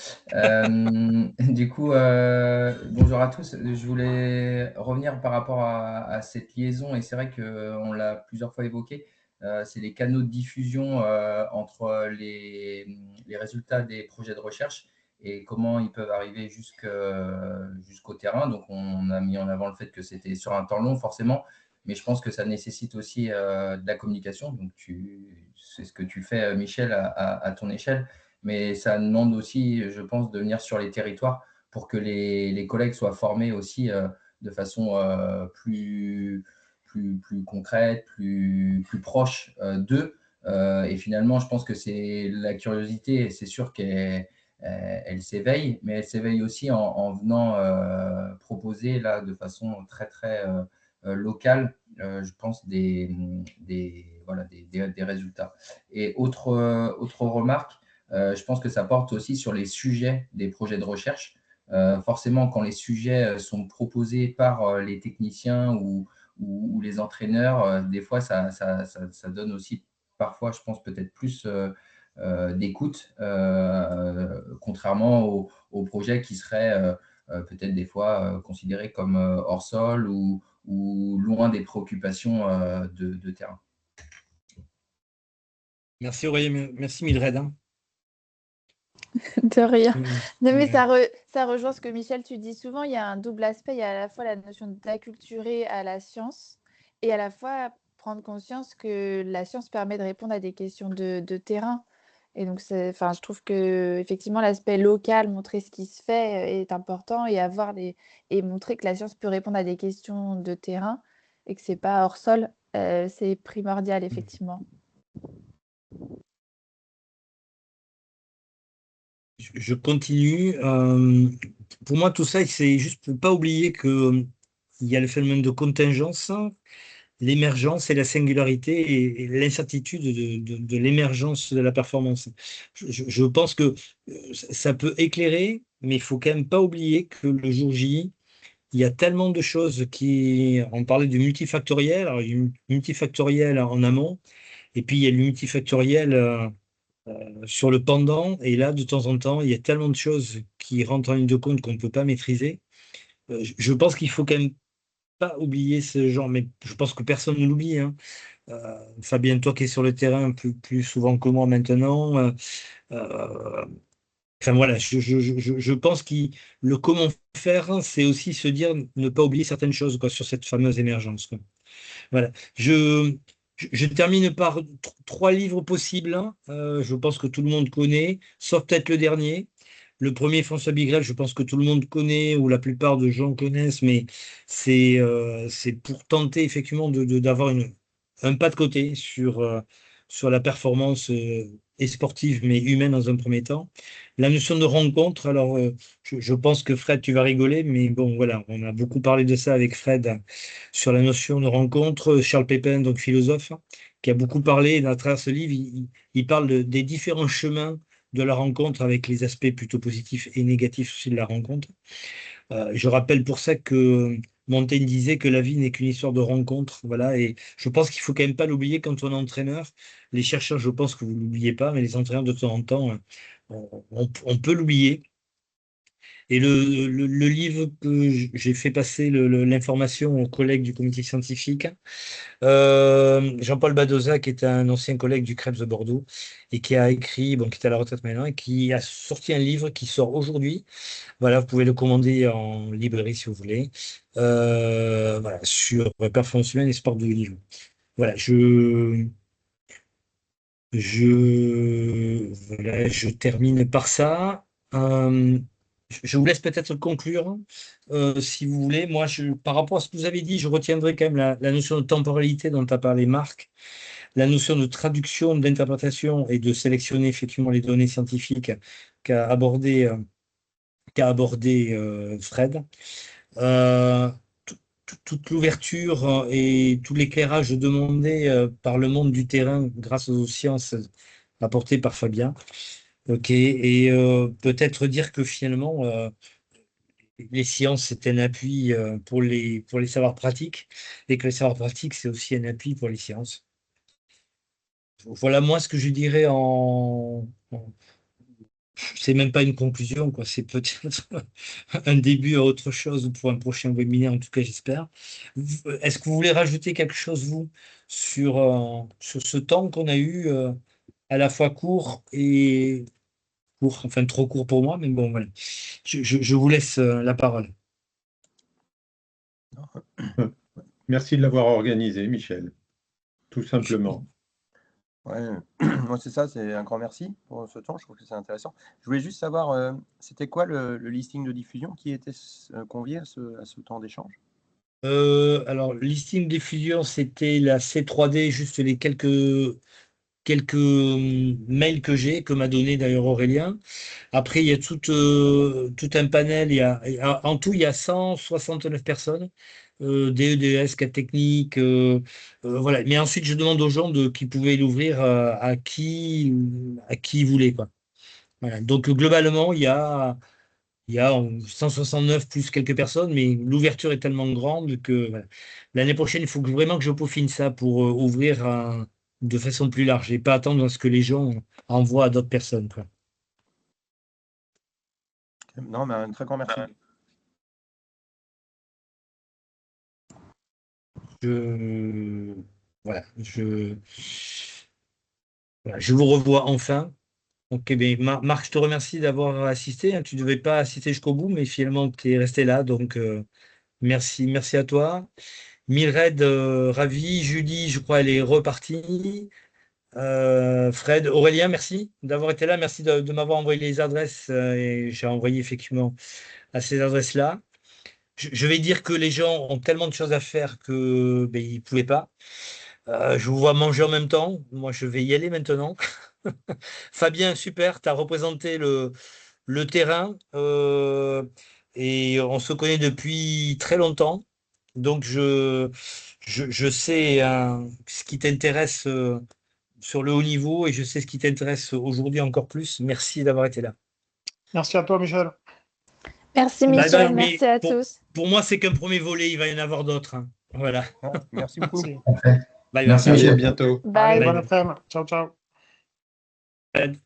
Du coup, bonjour à tous. Je voulais revenir par rapport à cette liaison, et c'est vrai qu'on l'a plusieurs fois évoqué. C'est les canaux de diffusion entre les résultats des projets de recherche et comment ils peuvent arriver jusqu'au terrain. Donc, on a mis en avant le fait que c'était sur un temps long, forcément, mais je pense que ça nécessite aussi de la communication. Donc, c'est ce que tu fais, Michel, à ton échelle. Mais ça demande aussi, je pense, de venir sur les territoires pour que les collègues soient formés aussi de façon plus concrète, plus proche d'eux. Et finalement, je pense que c'est la curiosité, c'est sûr qu'elle elle s'éveille, mais elle s'éveille aussi en venant proposer là de façon très très locale, je pense des résultats. Et autre remarque, je pense que ça porte aussi sur les sujets des projets de recherche. Forcément, quand les sujets sont proposés par les techniciens ou les entraîneurs, des fois, ça donne aussi parfois, je pense, peut-être plus d'écoute, contrairement aux projets qui seraient peut-être des fois considérés comme hors sol ou loin des préoccupations de terrain. Merci Aurélien, merci Mildred. De rien. Non, mais Ouais. ça rejoint ce que Michel, tu dis souvent, il y a un double aspect, il y a à la fois la notion d'acculturer à la science et à la fois prendre conscience que la science permet de répondre à des questions de terrain. Et donc, je trouve que effectivement l'aspect local, montrer ce qui se fait est important et et montrer que la science peut répondre à des questions de terrain et que c'est pas hors sol, c'est primordial, effectivement. Je continue. Pour moi, tout ça, c'est juste pour ne pas oublier qu'il y a le phénomène de contingence, l'émergence et la singularité et l'incertitude de l'émergence de la performance. Je pense que ça peut éclairer, mais il faut quand même pas oublier que le jour J, il y a tellement de choses on parlait du multifactoriel, alors il y a du multifactoriel en amont, et puis il y a le multifactoriel sur le pendant, et là, de temps en temps, il y a tellement de choses qui rentrent en ligne de compte qu'on ne peut pas maîtriser. Je pense qu'il faut quand même pas oublier ce genre, mais je pense que personne ne l'oublie, hein. Fabien, toi qui es sur le terrain plus souvent que moi maintenant, enfin voilà, je pense que le comment faire, hein, c'est aussi se dire ne pas oublier certaines choses quoi, sur cette fameuse émergence, quoi. Voilà. Je termine par trois livres possibles, hein. Je pense que tout le monde connaît, sauf peut-être le dernier. Le premier, François Bigrel, je pense que tout le monde connaît, ou la plupart de gens connaissent, mais c'est pour tenter effectivement d'avoir un pas de côté sur la performance et sportive, mais humaine dans un premier temps. La notion de rencontre, alors je pense que Fred, tu vas rigoler, mais bon, voilà, on a beaucoup parlé de ça avec Fred sur la notion de rencontre. Charles Pépin, donc philosophe, qui a beaucoup parlé, et à travers ce livre, il parle des différents chemins de la rencontre avec les aspects plutôt positifs et négatifs aussi de la rencontre. Je rappelle pour ça que Montaigne disait que la vie n'est qu'une histoire de rencontre. Voilà, et je pense qu'il faut quand même pas l'oublier quand on est entraîneur. Les chercheurs, je pense que vous ne l'oubliez pas, mais les entraîneurs de temps en temps, on peut l'oublier. Et le livre que j'ai fait passer l'information aux collègues du comité scientifique, Jean-Paul Badoza, qui est un ancien collègue du Krebs de Bordeaux et qui a écrit, bon, qui est à la retraite maintenant, et qui a sorti un livre qui sort aujourd'hui. Voilà, vous pouvez le commander en librairie si vous voulez, voilà, sur performance humaine et sport de haut niveau. Voilà, voilà, je termine par ça. Je vous laisse peut-être conclure, si vous voulez. Moi, par rapport à ce que vous avez dit, je retiendrai quand même la notion de temporalité dont a parlé Marc, la notion de traduction, d'interprétation et de sélectionner effectivement les données scientifiques qu'a abordé, Fred. Euh, Toute l'ouverture et tout l'éclairage demandé par le monde du terrain grâce aux sciences apportées par Fabien. Ok, et peut-être dire que finalement, les sciences, c'est un appui pour les savoirs pratiques, et que les savoirs pratiques, c'est aussi un appui pour les sciences. Voilà moi ce que je dirais c'est même pas une conclusion, quoi. C'est peut-être un début à autre chose pour un prochain webinaire, en tout cas, j'espère. Est-ce que vous voulez rajouter quelque chose, vous, sur ce temps qu'on a eu, à la fois court et court, enfin trop court pour moi, mais bon, voilà. Je vous laisse la parole. Merci de l'avoir organisé, Michel, tout simplement. Ouais, moi c'est ça, c'est un grand merci pour ce temps, je trouve que c'est intéressant. Je voulais juste savoir, c'était quoi le listing de diffusion qui était convié à ce temps d'échange? Alors, listing diffusion, c'était la C3D, juste les quelques quelques mails que m'a donné d'ailleurs Aurélien. Après, il y a tout un panel. En tout, il y a 169 personnes, DE, DES, cas techniques. Voilà. Mais ensuite, je demande aux gens qui pouvaient l'ouvrir à qui ils voulaient, quoi. Voilà. Donc, globalement, il y a 169 plus quelques personnes, mais l'ouverture est tellement grande que voilà. L'année prochaine, il faut vraiment que je peaufine ça pour ouvrir de façon plus large et pas attendre à ce que les gens envoient à d'autres personnes, quoi. Non, mais un très grand merci. Voilà, je vous revois enfin. Ok, bien, Marc, je te remercie d'avoir assisté, hein. Tu ne devais pas assister jusqu'au bout, mais finalement, tu es resté là. Donc, merci à toi. Mildred, ravi. Julie, je crois, elle est repartie. Fred, Aurélien, merci d'avoir été là. Merci de m'avoir envoyé les adresses. Et j'ai envoyé effectivement à ces adresses-là. Je vais dire que les gens ont tellement de choses à faire que ben, ils ne pouvaient pas. Je vous vois manger en même temps. Moi, je vais y aller maintenant. Fabien, super, tu as représenté le terrain et on se connaît depuis très longtemps. Donc, je sais ce qui t'intéresse sur le haut niveau et je sais ce qui t'intéresse aujourd'hui encore plus. Merci d'avoir été là. Merci à toi, Michel. Merci, Bye Michel. bye, mais Merci à tous. pour moi, c'est qu'un premier volet. Il va y en avoir d'autres, hein. Voilà. Merci beaucoup. Merci. Bye Merci, bye. Allez, à Michel. bientôt. Bye. Allez, bon Bye. après-midi. Ciao, ciao. Bye.